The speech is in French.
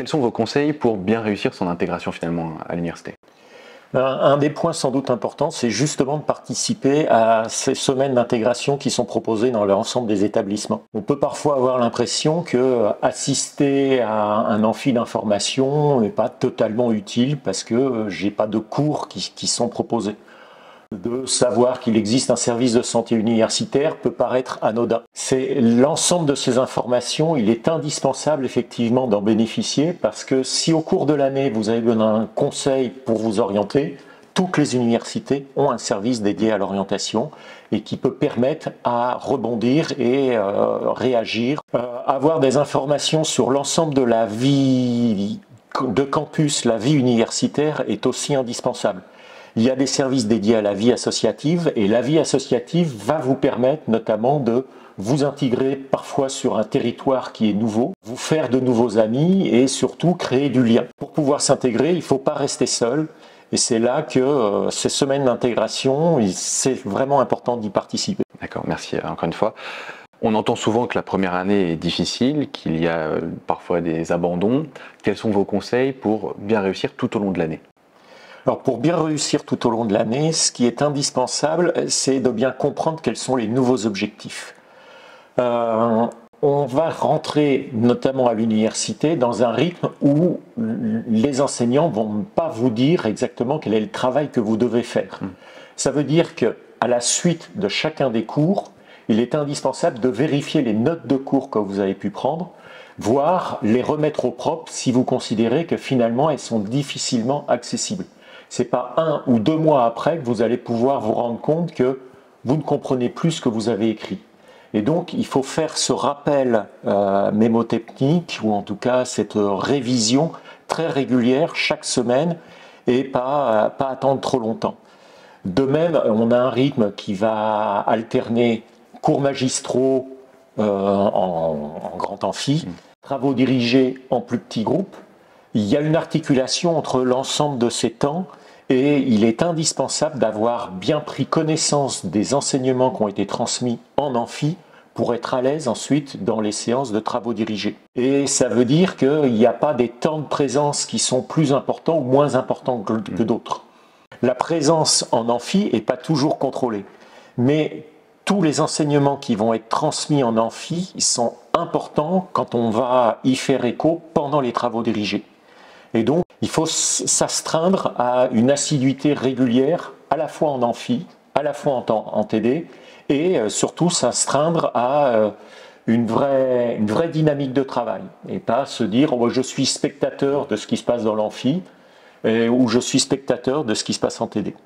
Quels sont vos conseils pour bien réussir son intégration finalement à l'université? Un des points sans doute importants, c'est justement de participer à ces semaines d'intégration qui sont proposées dans l'ensemble des établissements. On peut parfois avoir l'impression que assister à un amphi d'information n'est pas totalement utile parce que j'ai pas de cours qui sont proposés. De savoir qu'il existe un service de santé universitaire peut paraître anodin. C'est l'ensemble de ces informations, il est indispensable effectivement d'en bénéficier parce que si au cours de l'année vous avez besoin d'un conseil pour vous orienter, toutes les universités ont un service dédié à l'orientation et qui peut permettre à rebondir et réagir. Avoir des informations sur l'ensemble de la vie de campus, la vie universitaire est aussi indispensable. Il y a des services dédiés à la vie associative et la vie associative va vous permettre notamment de vous intégrer parfois sur un territoire qui est nouveau, vous faire de nouveaux amis et surtout créer du lien. Pour pouvoir s'intégrer, il ne faut pas rester seul et c'est là que ces semaines d'intégration, c'est vraiment important d'y participer. D'accord, merci encore une fois. On entend souvent que la première année est difficile, qu'il y a parfois des abandons. Quels sont vos conseils pour bien réussir tout au long de l'année ? Alors pour bien réussir tout au long de l'année, ce qui est indispensable, c'est de bien comprendre quels sont les nouveaux objectifs. On va rentrer notamment à l'université dans un rythme où les enseignants ne vont pas vous dire exactement quel est le travail que vous devez faire. Ça veut dire qu'à la suite de chacun des cours, il est indispensable de vérifier les notes de cours que vous avez pu prendre, voire les remettre au propre si vous considérez que finalement elles sont difficilement accessibles. Ce n'est pas 1 ou 2 mois après que vous allez pouvoir vous rendre compte que vous ne comprenez plus ce que vous avez écrit. Et donc, il faut faire ce rappel mémotechnique, ou en tout cas cette révision très régulière chaque semaine, et pas attendre trop longtemps. De même, on a un rythme qui va alterner cours magistraux en grand amphi, travaux dirigés en plus petits groupes. Il y a une articulation entre l'ensemble de ces temps et il est indispensable d'avoir bien pris connaissance des enseignements qui ont été transmis en amphi pour être à l'aise ensuite dans les séances de travaux dirigés. Et ça veut dire qu'il n'y a pas des temps de présence qui sont plus importants ou moins importants que d'autres. La présence en amphi n'est pas toujours contrôlée, mais tous les enseignements qui vont être transmis en amphi sont importants quand on va y faire écho pendant les travaux dirigés. Et donc, il faut s'astreindre à une assiduité régulière, à la fois en amphi, à la fois en TD, et surtout s'astreindre à une vraie dynamique de travail. Et pas se dire oh, « je suis spectateur de ce qui se passe dans l'amphi » ou « je suis spectateur de ce qui se passe en TD ».